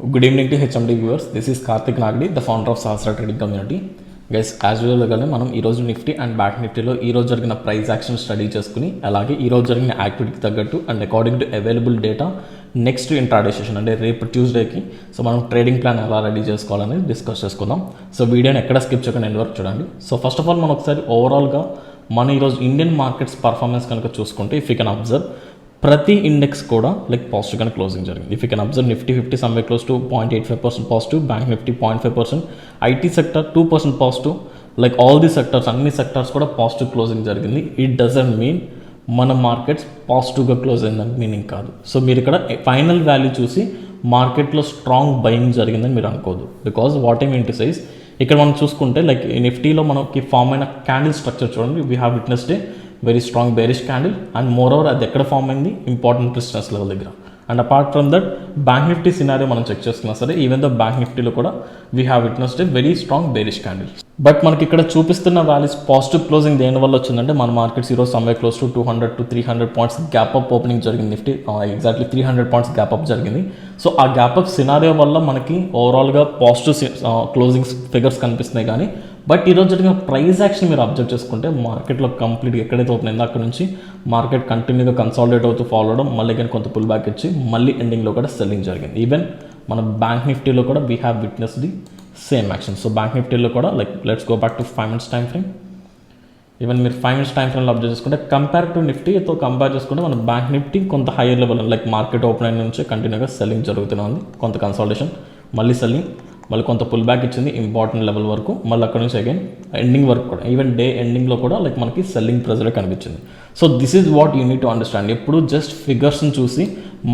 Good evening to HMD viewers. This is Karthik Nagdi, the founder of Sahasra Trading Community. Guys as యూజువల్గానే మనం ఈరోజు Nifty and bank నిఫ్టీలో ఈరోజు జరిగిన price action study చేసుకుని అలాగే ఈరోజు జరిగిన యాక్టివిటీకి తగ్గట్టు and according to available data next intraday session అంటే రేపు ట్యూస్డేకి సో మనం ట్రేడింగ్ ప్లాన్ ఎలా రెడీ చేసుకోవాలని డిస్కస్ చేసుకుందాం. సో వీడియోని ఎక్కడ స్కిప్ చేయకుండా ఎండ్ వరకు చూడండి. సో ఫస్ట్ ఆఫ్ ఆల్ మనం ఒకసారి ఓవరాల్గా మన ఈరోజు ఇండియన్ మార్కెట్స్ పర్ఫార్మెన్స్ కనుక చూసుకుంటే ఇఫ్ యూ కెన్ అబ్జర్వ్ ప్రతి ఇండెక్స్ కూడా లైక్ పాజిటివ్గానే క్లోజింగ్ జరిగింది. If you can observe Nifty 50 someway close to 0.85% positive, bank Nifty 0.5%, IT sector 2% positive, like all the sectors అన్ని సెక్టర్స్ కూడా పాజిటివ్ క్లోజింగ్ జరిగింది. It doesn't mean మన markets పాజిటివ్గా close అయిందని మీనింగ్ కాదు. సో మీరు ఇక్కడ ఫైనల్ వాల్యూ చూసి మార్కెట్లో స్ట్రాంగ్ బయింగ్ జరిగిందని మీరు అనుకోదు. Because what I mean to size ఇక్కడ మనం చూసుకుంటే లైక్ నిఫ్టీలో మనకి ఫామ్ అయిన క్యాండిల్ స్ట్రక్చర్ చూడండి. We have witnessed a very strong bearish candle and moreover అది ఎక్కడ ఫామ్ అయింది ఇంపార్టెంట్ రెసిస్టెన్స్ లెవెల్ దగ్గర. And apart from that bank Nifty scenario మనం చెక్ చేసుకున్నా సరే ఈవెన్ దో బ్యాంక్ నిఫ్టీలో కూడా we have witnessed a very strong bearish candle. But మనకి ఇక్కడ చూపిస్తున్న వాల్యూస్ పాజిటివ్ క్లోజింగ్ దేని వల్ల వచ్చిందంటే మన మార్కెట్స్ ఈరోజు someway close to 200 to 300 points gap up opening జరిగింది. Nifty exactly 300 points gap up జరిగింది. సో ఆ గ్యాప్ అప్ సినారియో వల్ల మనకి ఓవరాల్గా పాజిటివ్ క్లోజింగ్ ఫిగర్స్ కనిపిస్తున్నాయి. కానీ బట్ ఈరోజు జరిగిన ప్రైస్ యాక్షన్ మీరు అబ్జర్వ్ చేసుకుంటే మార్కెట్లో కంప్లీట్గా ఎక్కడైతే ఓపెన్ అయిందో అక్కడ నుంచి మార్కెట్ కంటిన్యూగా కన్సాలిడేట్ అవుతూ ఫాలో అవడం, మళ్ళీ కానీ కొంత పుల్ బ్యాక్ ఇచ్చి మళ్ళీ ఎండింగ్లో కూడా సెల్లింగ్ జరిగింది. ఈవెన్ మన బ్యాంక్ నిఫ్టీలో కూడా we have witness the same action. So bank నిఫ్టీలో కూడా like let's go back to 5 minutes time frame. Even మీరు 5 minutes టైం ఫ్రేమ్లో అబ్జర్వ్ చేసుకుంటే కంపేర్ టు నిఫ్టీతో కంపేర్ చేసుకుంటే మన బ్యాంక్ నిఫ్టీ కొంత higher level like market open అయిన నుంచి కంటిన్యూగా సెల్లింగ్ జరుగుతూనే ఉంది. కొంత కన్సాలిడేషన్, మళ్ళీ సెల్లింగ్, మళ్ళీ కొంత పుల్ బ్యాక్ ఇచ్చింది ఇంపార్టెంట్ లెవెల్ వరకు, మళ్ళీ అక్కడ నుంచి అగైన్ ఎండింగ్ వరకు కూడా ఈవెన్ డే ఎండింగ్లో కూడా లైక్ మనకి సెల్లింగ్ ప్రెజరే కనిపించింది. So this is what you need to understand. ఎప్పుడు జస్ట్ ఫిగర్స్ని చూసి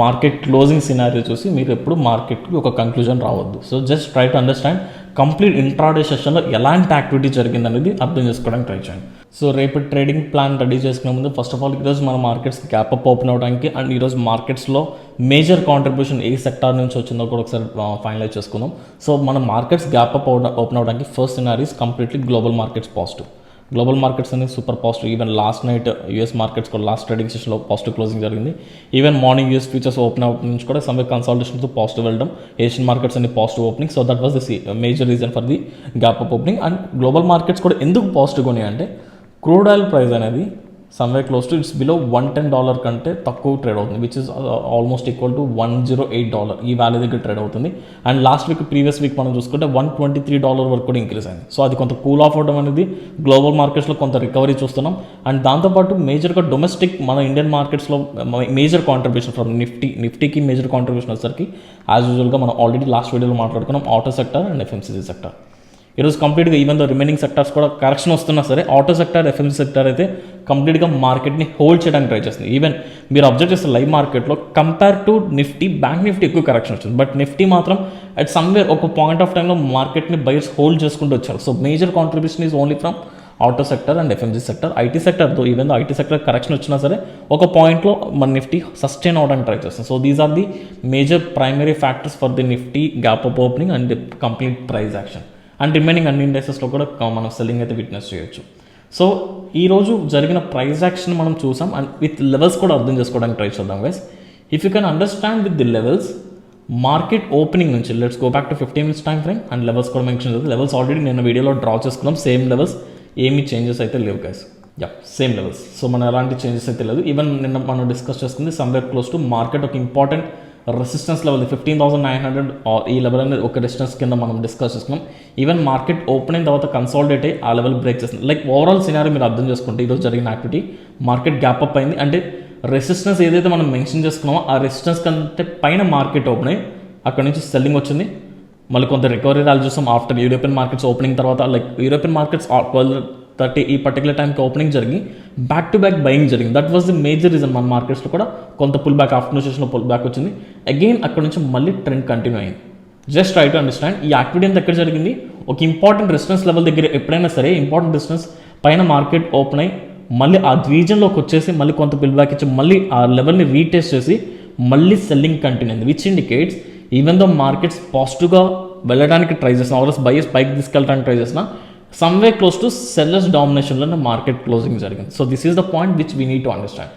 మార్కెట్ క్లోజింగ్ సినారియో చూసి మీరు ఎప్పుడు మార్కెట్కి ఒక కంక్లూజన్ రావద్దు. So just try to understand complete intraday సెషన్లో ఎలాంటి యాక్టివిటీ జరిగింది అనేది అర్థం చేసుకోవడానికి ట్రై చేయండి. సో రేపు ట్రేడింగ్ ప్లాన్ రెడీ చేసుకునే ముందు ఫస్ట్ ఆఫ్ ఆల్ ఈరోజు మన మార్కెట్స్ గ్యాప్ అప్ ఓపెన్ అవడానికి అండ్ ఈరోజు మార్కెట్స్లో మేజర్ కాంట్రిబ్యూషన్ ఏ సెక్టార్ నుంచి వచ్చిందో కూడా ఒకసారి ఫైనలైజ్ చేసుకుందాం. సో మన మార్కెట్స్ గ్యాప్ అప్ ఓపెన్ అవడానికి first scenarios completely global markets positive. Global markets అనేది super positive. Even last night US markets కూడా లాస్ట్ ట్రేడింగ్ సెషన్లో పాజిటివ్ క్లోజింగ్ జరిగింది. Even morning US futures open out నుంచి కూడా someway కన్సాలిడేషన్తో positive వెళ్ళడం, Asian markets అన్ని positive opening. So that was the major reason for the gap up opening. And global markets కూడా ఎందుకు పాజిటివ్గా ఉన్నాయి అంటే క్రూడ్ ఆయిల్ ప్రైస్ అనేది someway close to it's below $110 కంటే తక్కువ ట్రేడ్ అవుతుంది, which is almost equal to $108 ఈ వాల్యూ దగ్గర ట్రేడ్ అవుతుంది. And last week previous week మనం చూసుకుంటే $123 వరకు కూడా ఇంక్రీజ్ అయింది. సో అది కొంత కూల్ ఆఫ్ అవడం అనేది గ్లోబల్ మార్కెట్స్లో కొంత రికవరీ చూస్తున్నాం. అండ్ దాంతోపాటు మేజర్గా డొమెస్టిక్ మన ఇండియన్ మార్కెట్స్లో మేజర్ కాంట్రిబ్యూషన్ ఫ్రమ్ నిఫ్టీకి మేజర్ కాంట్రిబ్యూషన్ వచ్చేసరికి యాజ్ యూజువల్గా మనం ఆల్రెడీ లాస్ట్ వీడియోలో మాట్లాడుకున్నాం auto sector and FMCG sector. ఈరోజు కంప్లీట్గా ఈవెన్ దో రిమైనింగ్ సెక్టర్స్ కూడా కరెక్షన్ వస్తున్నా సరే ఆటో సెక్టర్, ఎఫ్ఎంసీ సెక్టర్ అయితే కంప్లీట్గా మార్కెట్ని హోల్డ్ చేయడానికి ట్రై చేస్తుంది. ఈవెన్ మీరు అబ్జర్వ్ చేస్తే లైవ్ మార్కెట్లో compare to Nifty bank Nifty ఎక్కువ కరెక్షన్ వచ్చింది. బట్ నిఫ్టీ మాత్రం అట్ సమ్వేర్ ఒక పాయింట్ ఆఫ్ టైంలో మార్కెట్ని బయర్స్ హోల్డ్ చేసుకుంటూ వచ్చారు. So major contribution is only from auto sector and FMC sector. IT సెక్టర్తో even though IT sector correction వచ్చినా సరే ఒక పాయింట్లో మన నిఫ్టీ సస్టైన్ అవడానికి ట్రై చేస్తుంది. So these are the major primary factors for the Nifty gap up opening and the complete price action. And remaining అన్ని ఇండెక్సెస్లో కూడా మనం సెల్లింగ్ అయితే విట్నెస్ చేయొచ్చు. సో ఈరోజు జరిగిన ప్రైస్ యాక్షన్ మనం చూసాం అండ్ విత్ లెవెల్స్ కూడా అర్థం చేసుకోవడానికి ట్రై చేద్దాం guys. If you can understand with the levels market opening నుంచి let's go back to 15 minutes time frame and levels కూడా మెన్షన్ చేద్దాం. లెవెల్స్ ఆల్రెడీ నేను వీడియోలో డ్రా చేసుకున్నాం. సేమ్ లెవెల్స్, ఏమీ చేంజెస్ అయితే లేవు గైస్. Same levels. సో మన ఎలాంటి చేంజెస్ అయితే లేదు. ఈవెన్ నిన్న మనం డిస్కస్ చేసుకుంది సమ్వేర్ క్లోజ్ టు మార్కెట్ ఒక ఇంపార్టెంట్ రెసిస్టెన్స్ లెవెల్ 15,900 ఈ లెవెల్ అనేది ఒక రెసిస్టెన్స్ కింద మనం డిస్కస్ చేసుకున్నాం. ఈవెన్ మార్కెట్ ఓపెన్ అయిన తర్వాత కన్సాలిడేట్ అయ్యి ఆ లెవెల్ బ్రేక్ చేస్తుంది. లైక్ ఓవరాల్ సినారీ మీరు అర్థం చేసుకుంటే ఈరోజు జరిగిన యాక్టివిటీ మార్కెట్ గ్యాప్ అప్ అయింది అంటే రెసిస్టెన్స్ ఏదైతే మనం మెన్షన్ చేసుకున్నామో ఆ రెసిస్టెన్స్ కంటే పైన మార్కెట్ ఓపెన్ అయ్యి అక్కడ నుంచి సెల్లింగ్ వచ్చింది. మళ్ళీ కొంత రికవరీ ర్యాలీ చూసాం ఆఫ్టర్ యూరోపియన్ మార్కెట్స్ ఓపెనింగ్ తర్వాత. లైక్ యూరోపియన్ మార్కెట్స్ 12:30 ఈ పర్టికులర్ టైంకి ఓపెనింగ్ జరిగి బ్యాక్ టు బ్యాక్ బయింగ్ జరిగింది. That was the major reason మన మార్కెట్స్లో కూడా కొంత పుల్ బ్యాక్ ఆఫ్టర్నూన్ సెషన్లో పుల్ బ్యాక్ వచ్చింది. అగైన్ అక్కడ నుంచి మళ్ళీ ట్రెండ్ కంటిన్యూ అయింది. జస్ట్ ట్రై టు అండర్స్టాండ్ ఈ యాక్టివిటీ అంతా ఎక్కడ జరిగింది. ఒక ఇంపార్టెంట్ రెసిస్టెన్స్ లెవెల్ దగ్గర ఎప్పుడైనా సరే ఇంపార్టెంట్ రెసిస్టెన్స్ పైన మార్కెట్ ఓపెన్ అయ్యి మళ్ళీ ఆ రీజన్లోకి వచ్చేసి మళ్ళీ కొంత పుల్ బ్యాక్ ఇచ్చి మళ్ళీ ఆ లెవెల్ని రీటెస్ట్ చేసి మళ్ళీ సెల్లింగ్ కంటిన్యూ అయింది. Which indicates even though markets పాజిటివ్గా వెళ్ళడానికి ట్రై చేసిన ఆర్ఎస్ బయర్స్ పైకి తీసుకెళ్ళడానికి ట్రై చేసిన సమ్వే క్లోజ్ టు సెల్లర్స్ డామినేషన్లోనే మార్కెట్ క్లోజింగ్ జరిగింది. So this is the point which we need to understand.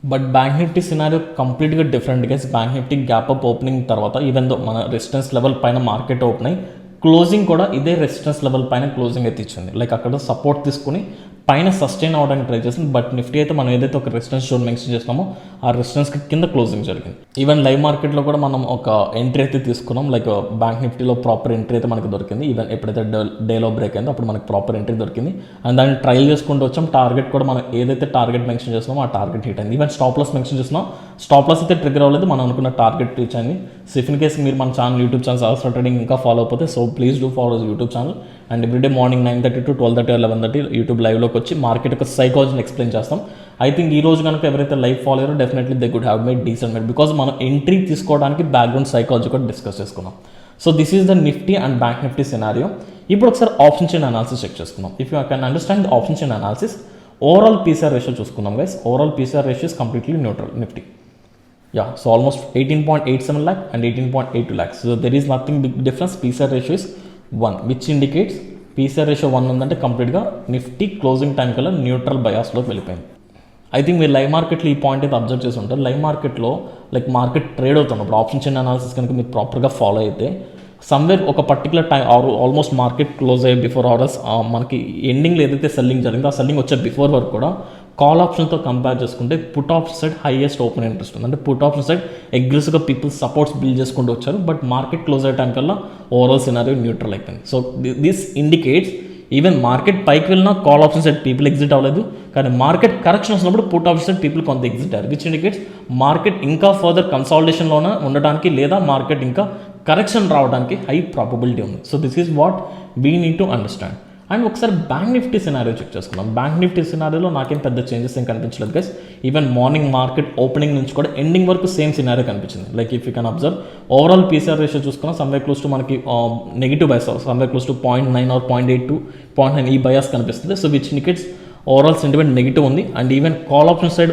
But bank Nifty scenario కంప్లీట్గా different guys. Bank Nifty gap up opening తర్వాత ఈవెన్ దో మన resistance level పైన market open అయ్యి closing కూడా ఇదే resistance level పైన closing అయితే ఇచ్చింది. లైక్ అక్కడ సపోర్ట్ తీసుకుని పైన సస్టైన్ అవ్వడానికి ట్రై చేసింది. బట్ నిఫ్టీ అయితే మనం ఏదైతే ఒక రెసిస్టెన్స్ జోన్ మెన్షన్ చేస్తామో ఆ రెసిస్టెన్స్కి కింద క్లోజింగ్ జరిగింది. ఈవెన్ లైవ్ మార్కెట్లో కూడా మనం ఒక ఎంట్రీ అయితే తీసుకున్నాం. లైక్ బ్యాంక్ నిఫ్టీలో ప్రాపర్ ఎంట్రీ అయితే మనకి దొరికింది. ఈవెన్ ఎప్పుడైతే డేలో బ్రేక్ అయిందో అప్పుడు మనకి ప్రాపర్ ఎంట్రీ దొరికింది. అండ్ దాన్ని ట్రయల్ చేసుకుంటూ వచ్చాం. టార్గెట్ కూడా మనం ఏదైతే టార్గెట్ మెన్షన్ చేస్తున్నామో ఆ టార్గెట్ హిట్ అయింది. ఈవెన్ స్టాప్ లాస్ మెన్షన్ చేస్తున్నాం. స్టాప్ లాస్ అయితే ట్రిగర్ అవ్వలేదు, మనం అనుకున్న టార్గెట్ రీచ్ అయింది. సో ఇఫ్ ఇన్ కేస్ మీరు మన channel YouTube channel Sahasra trading ఇంకా ఫాలో అయిపోతే so please do follow YouTube channel. And everyday morning 9:30 to 12:30 or 11:30 YouTube లైవ్లోకి వచ్చి మార్కెట్ యొక్క సైకాలజీని ఎక్స్ప్లెయిన్ చేస్తాం. ఐ థింక్ ఈ రోజు కనుక ఎవరైతే లైవ్ ఫాలో అయ్యారో definitely they good have made decent made, because మనం ఎంట్రీ తీసుకోవడానికి బ్యాక్గ్రౌండ్ సైకాలజీ కూడా డిస్కస్ చేసుకున్నాం. So this is the Nifty and bank Nifty scenario. ఇప్పుడు ఒకసారి ఆప్షన్ చైన్ అనాలిసిస్ చెక్ చేసుకుందాం. If you can understand the option chain analysis, overall PCR ratio చూసుకుందాం guys. Overall PCR ratio is completely neutral Nifty. Yeah, so almost 18.87 lakh and 18.82 lakhs. So there is nothing big difference. PCR ratio is 1, which indicates PCR ratio 1 ఉందంటే కంప్లీట్గా Nifty closing time కల్లా neutral బయాస్లోకి వెళ్ళిపోయింది. I think మీరు live మార్కెట్లో ఈ point అయితే observe చేసి ఉంటారు. లైవ్ మార్కెట్లో లైక్ మార్కెట్ ట్రేడ్ అవుతున్నప్పుడు ఆప్షన్ చైన్ అనాలిసిస్ కనుక మీరు ప్రాపర్గా ఫాలో అయితే సమ్వేర్ ఒక particular time almost market close అయ్యే బిఫోర్ ఆర్డర్స్ మనకి ఎండింగ్లో ఏదైతే సెల్లింగ్ జరిగిందో ఆ సెల్లింగ్ వచ్చే బిఫోర్ వరకు కూడా కాల్ ఆప్షన్తో కంపేర్ చేసుకుంటే put option side highest open interest ఉంది. అంటే పుట్ ఆప్షన్ సైడ్ అగ్రెసివ్గా పీపుల్ సపోర్ట్స్ బిల్డ్ చేసుకుంటూ వచ్చారు. బట్ మార్కెట్ క్లోజ్ అయ్యే టైం కల్లా ఓవరాల్ సినారియో న్యూట్రల్ అయిపోయింది. So this indicates even market పైకి వెళ్ళినా call option side people exit అవ్వలేదు, కానీ మార్కెట్ కరెక్షన్ వస్తున్నప్పుడు పుట్ ఆప్షన్ సైడ్ పీపుల్ కొంత ఎగ్జిట్ అయ్యారు, విచ్ ఇండికేట్స్ మార్కెట్ ఇంకా ఫర్దర్ కన్సాలిడేషన్లోనే ఉండడానికి లేదా మార్కెట్ ఇంకా కరెక్షన్ రావడానికి హై ప్రాబబిలిటీ ఉంది. So this is what we need to understand. And ఒకసారి బ్యాంక్ నిఫ్టీ సినారియో చెక్ చేసుకుందాం. బ్యాంక్ నిఫ్టీ సినారియోలో నాకేం పెద్ద చేంజెస్ ఏం కనిపించలేదు guys. Even morning market opening నుంచి కూడా ఎండింగ్ వరకు సేమ్ సినారియో కనిపించింది. Like if you can observe overall PCR ratio చూసుకున్నా సమ్వేర్ క్లోజ్ టు మనకి negative bias, somewhere close to 0.9 or 0.8 to 0.9 ఈ బయాస్ కనిపిస్తుంది. So which indicates overall sentiment negative ఉంది. And even call option side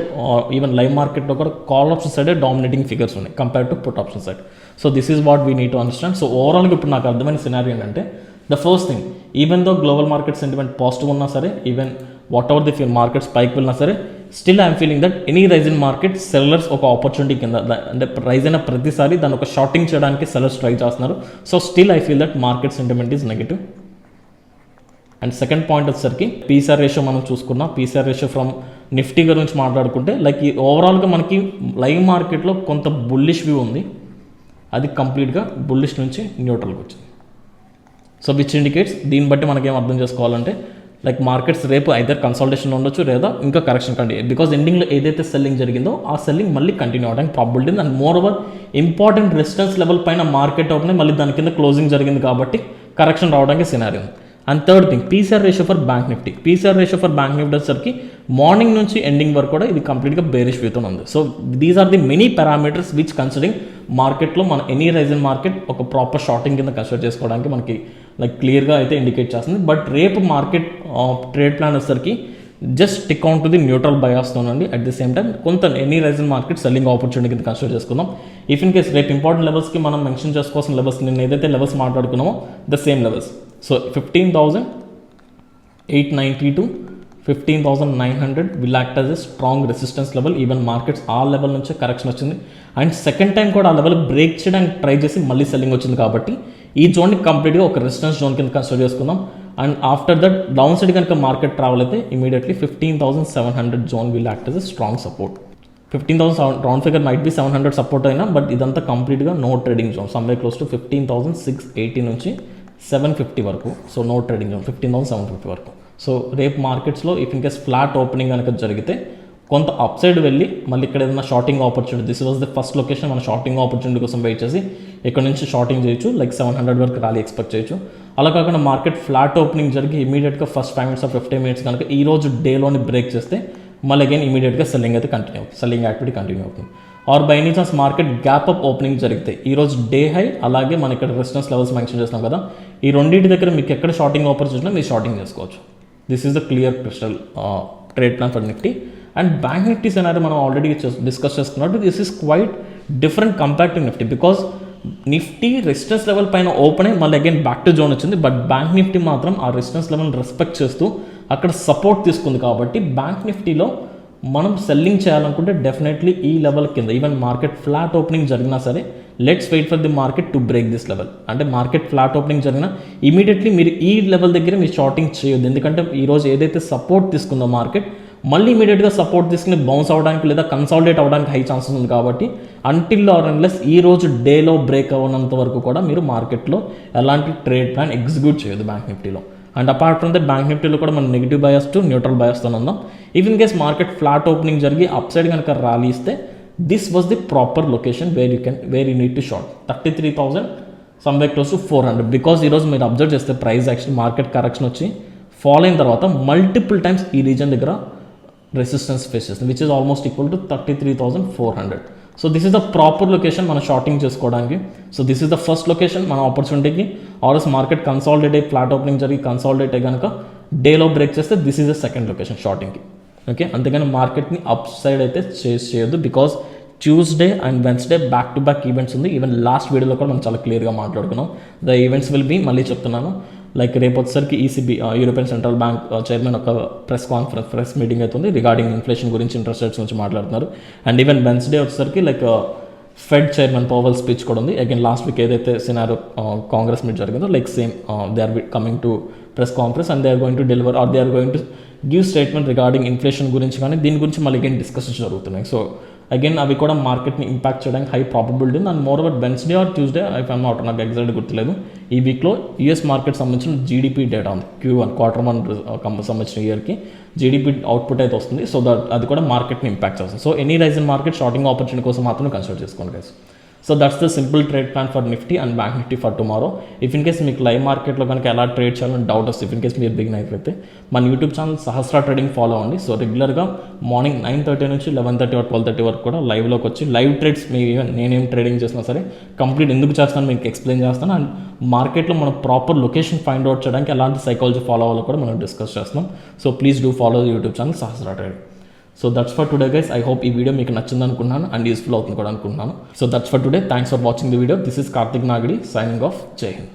even live మార్కెట్లో కూడా call option సైడే dominating figures ఉన్నాయి compare to put option side. So this is what we need to understand. So ఓవరాల్గా ఇప్పుడు నాకు అర్థమైన scenario ఏంటంటే the first thing, even though global market sentiment positive ఉన్నా సరే, even whatever the markets పైకి వెళ్ళినా సరే, still I'm feeling that any rise in market sellers ఒక ఆపర్చునిటీ కింద అంటే రైజ్ అయిన ప్రతిసారి దాన్ని ఒక షార్టింగ్ చేయడానికి సెల్లర్స్ ట్రై చేస్తున్నారు. So still I feel that market sentiment is negative. And second point వచ్చేసరికి పీసీఆర్ రేషియో మనం చూసుకున్నాం. పీసీఆర్ రేషియో ఫ్రమ్ నిఫ్టీ గురించి మాట్లాడుకుంటే లైక్ ఈ ఓవరాల్గా మనకి లైవ్ మార్కెట్లో కొంత బుల్లిష్ వ్యూ ఉంది, అది కంప్లీట్గా బుల్లిష్ నుంచి న్యూట్రల్కి వచ్చింది. సో విచ్ ఇండికేట్స్ దీన్ని బట్టి మనకి ఏం అర్థం చేసుకోవాలంటే లైక్ మార్కెట్స్ రేపు ఐదర్ కన్సల్టేషన్లో ఉండొచ్చు లేదా ఇంకా కరెక్షన్ కంటిన్యూ, బికాజ్ ఎండింగ్లో ఏదైతే సెల్లింగ్ జరిగిందో ఆ సెల్లింగ్ మళ్ళీ కంటిన్యూ అవడానికి ప్రాబిలిటీ ఉంది. And more over important resistance level పైన మార్కెట్ ఓపెన్ మళ్ళీ దాని కింద క్లోజింగ్ జరిగింది కాబట్టి కరెక్షన్ రావడానికి సినారియో ఉంది. And third thing, PCR ratio for bank Nifty. PCR ratio for bank Nifty వచ్చేసరికి మార్నింగ్ నుంచి ఎండింగ్ వరకు కూడా ఇది కంప్లీట్గా బేరిష్ వ్యూతో ఉంది. So these are the many parameters which considering మార్కెట్లో మన ఎనీ రైజ్ ఇన్ మార్కెట్ ఒక ప్రాపర్ షార్టింగ్ కింద కన్సిడర్ చేసుకోవడానికి మనకి లైక్ క్లియర్గా అయితే ఇండికేట్ చేస్తుంది. బట్ రేపు మార్కెట్ ట్రేడ్ ప్లాన్ వచ్చేసరికి just tick on to the neutral బయాస్తోనండి. అట్ ది సేమ్ టైం కొంత any rise in market selling opportunity కింద కన్సిడర్ చేసుకుందాం. ఇఫ్ ఇన్ కేస్ రేపు ఇంపార్టెంట్ లెవెల్స్కి మనం మెన్షన్ చేసుకోవాల్సిన లెవెల్స్ నేను ఏదైతే లెవెల్స్ మాట్లాడుకున్నామో the same levels. So 15,890 to 15,900 will act as a strong resistance level. Even markets ఆ లెవెల్ నుంచే కరెక్షన్ వచ్చింది. అండ్ సెకండ్ టైం కూడా ఆ లెవెల్ బ్రేక్ చేయడానికి ట్రై చేసి మళ్ళీ సెల్లింగ్ వచ్చింది కాబట్టి ఈ జోన్ని కంప్లీట్గా ఒక రెసిస్టెన్స్ జోన్ కింద కన్సిడర్ చేసుకుందాం. And after that downside కనుక మార్కెట్ ట్రావెల్ అయితే immediately 15,700 zone will act as a strong support. 15,000 round figure might be 700 support అయినా, బట్ ఇదంతా కంప్లీట్గా no trading zone. Somewhere close to 15,680 నుంచి 750 వరకు. సో నో ట్రేడింగ్ జోన్ 15,750 వరకు. So రేపు మార్కెట్స్లో if in case flat opening కనుక జరిగితే కొంత అప్ సైడ్ వెళ్ళి మళ్ళీ ఇక్కడ ఏదైనా shorting opportunity, this was the first location, మన షార్టింగ్ ఆపర్చునిటీ కోసం వెయిట్ చేసి ఇక్కడ నుంచి షార్టింగ్ చేయొచ్చు, లైక్ 700 వరకు ర్యాలీ ఎక్స్పెక్ట్ చేయొచ్చు. అలా కాకుండా మార్కెట్ ఫ్లాట్ ఓపెనింగ్ జరిగి ఇమీడియట్గా ఫస్ట్ 5 minutes or 15 minutes కనుక ఈ రోజు డేలోని బ్రేక్ చేస్తే మళ్ళీ అగైన్ ఇమీడియట్గా సెల్లింగ్ అయితే కంటిన్యూ అవుతుంది, సెల్లింగ్ యాక్టివిటీ కంటిన్యూ అవుతుంది. Or by any chance market gap up opening జరిగితే ఈరోజు డే హై అలాగే మన ఇక్కడ రెసిస్టెన్స్ లెవెల్స్ మెన్షన్ చేస్తాం కదా, ఈ రెండింటి దగ్గర మీకు ఎక్కడ షార్టింగ్ ఆపర్చునిటీ మీరు షార్టింగ్ చేసుకోవచ్చు. This is the clear crystal trade plan for Nifty. And bank Nifty scenario మనం ఆల్రెడీ డిస్కస్ చేసుకున్నట్టు this is quite different compare to Nifty, because Nifty resistance level పైన ఓపెన్ అయ్యి మళ్ళీ అగైన్ బ్యాక్ టు జోన్ వచ్చింది. But bank Nifty మాత్రం ఆ resistance level respect చేస్తూ అక్కడ సపోర్ట్ తీసుకుంది కాబట్టి బ్యాంక్ నిఫ్టీలో మనం సెల్లింగ్ చేయాలనుకుంటే డెఫినెట్లీ ఈ లెవెల్ కింద ఈవెన్ మార్కెట్ ఫ్లాట్ ఓపెనింగ్ జరిగినా సరే let's wait for the market to break this level. అంటే మార్కెట్ ఫ్లాట్ ఓపెనింగ్ జరిగినా ఇమీడియట్లీ మీరు ఈ లెవెల్ దగ్గర మీరు షార్టింగ్ చేయొద్దు. ఎందుకంటే ఈరోజు ఏదైతే సపోర్ట్ తీసుకుందో మార్కెట్ మళ్ళీ ఇమీడియట్గా సపోర్ట్ తీసుకుని బౌన్స్ అవ్వడానికి లేదా కన్సాలిడేట్ అవ్వడానికి హై ఛాన్సెస్ ఉంది. కాబట్టి అంటిల్ ఆర్ అన్లెస్ ఈ రోజు డేలో బ్రేక్ అవ్వనంత వరకు కూడా మీరు మార్కెట్లో ఎలాంటి ట్రేడ్ ప్లాన్ ఎగ్జిక్యూట్ చేయొద్దు బ్యాంక్ నిఫ్టీలో. And apart from that bank నిఫ్టీలో కూడా మనం నెగిటివ్ బయాస్ టు న్యూట్రల్ బయాస్తో ఉందాం. If in case market flat opening జరిగి అప్ సైడ్ కనుక ర్యాలీ ఇస్తే this was the proper location where you need to short 33,000 somewhere close to 400. Because ఈరోజు మీరు observe చేస్తే ప్రైస్ యాక్చువల్లీ మార్కెట్ కరెక్షన్ వచ్చి fall అయిన తర్వాత మల్టిపుల్ టైమ్స్ ఈ రీజన్ దగ్గర రెసిస్టెన్స్ ఫేస్ చేస్తుంది, which is almost equal to 33,400. So this is the proper location మనం షార్టింగ్ చేసుకోవడానికి. So this is the first location మన ఆపర్చునిటీకి. ఆర్ఎస్ మార్కెట్ కన్సాలిడేట్ అయ్యి ఫ్లాట్ ఓపెనింగ్ జరిగి కన్సాలిడేట్ అయ్యి కనుక డేలో బ్రేక్ చేస్తే this is the second location షార్టింగ్కి. ఓకే, అంతేగాని మార్కెట్ని అప్ సైడ్ అయితే చేయొద్దు. Because Tuesday and Wednesday back to back events ఉంది. ఈవెన్ లాస్ట్ వీడియోలో కూడా మనం చాలా క్లియర్గా మాట్లాడుకున్నాం. ద ఈవెంట్స్ విల్ బీ, మళ్ళీ చెప్తున్నాను, లైక్ రేపు వచ్చేసరికి ECB European central bank chairman ఒక ప్రెస్ మీటింగ్ అవుతుంది రిగార్డింగ్ ఇన్ఫ్లేషన్ గురించి, ఇంట్రెస్ట్ రేట్స్ గురించి మాట్లాడుతున్నారు. అండ్ ఈవెన్ వెన్స్డే వచ్చేసరికి like Fed chairman Powell speech కూడా ఉంది. అగైన్ లాస్ట్ వీక్ ఏదైతే సినారో కాంగ్రెస్ మీట్ జరిగిందో like same they are coming to press conference and they are going to deliver or they are going to give statement regarding inflation గురించి. కానీ దీని గురించి మళ్ళీ again discussions జరుగుతున్నాయి. So again అవి కూడా మార్కెట్ని ఇంపాక్ట్ చేయడానికి హై ప్రాబబిలిటీ ఉంది. And moreover Wednesday or Tuesday I find out, నాకు ఎగ్జాక్ట్ గుర్తులేదు, ఈ వీక్లో యూఎస్ మార్కెట్ సంబంధించిన జీడిపి డేటా ఉంది. Q1 Q1 సంబంధించిన ఇయర్కి జీడిపి అవుట్పుట్ అయితే వస్తుంది. సో అది కూడా మార్కెట్ని ఇంపాక్ట్ చేస్తుంది. So any rise in market shorting opportunity కోసం మాత్రమే కన్సిడర్ చేసుకోండి guys. So that's the simple trade plan for Nifty and bank Nifty for tomorrow. If in case మీకు లైవ్ మార్కెట్లో కనుక ఎలా ట్రేడ్ చేయాలని డౌట్ వస్తే, ఇఫ్ ఇన్ కేస్ మీరు బిగిన్ అయిపోతే మన YouTube channel Sahasra trading follow అవ్వండి. సో రెగ్యులర్గా మార్నింగ్ 9:30 నుంచి 11:30 or 12:30 వరకు కూడా లైవ్లోకి వచ్చి లైవ్ ట్రేడ్స్ మీ నేనేం ట్రేడింగ్ చేసినా సరే కంప్లీట్ ఎందుకు చేస్తాను మీకు ఎక్స్ప్లెయిన్ చేస్తాను. అండ్ మార్కెట్లో మనం ప్రాపర్ లొకేషన్ ఫైండ్ అవుట్ చేయడానికి ఎలాంటి సైకాలజీ ఫాలో అవ్వాలో కూడా మనం డిస్కస్ చేస్తున్నాం. So please do follow YouTube channel Sahasra trading. So that's for today guys. I hope ఈ వీడియో మీకు నచ్చింది అనుకున్నాను అండ్ యూస్ఫుల్ అవుతుంది కూడా అనుకుంటున్నాను. So that's for today. Thanks for watching the video. This is Karthik Nagadi signing off. Jai Hind.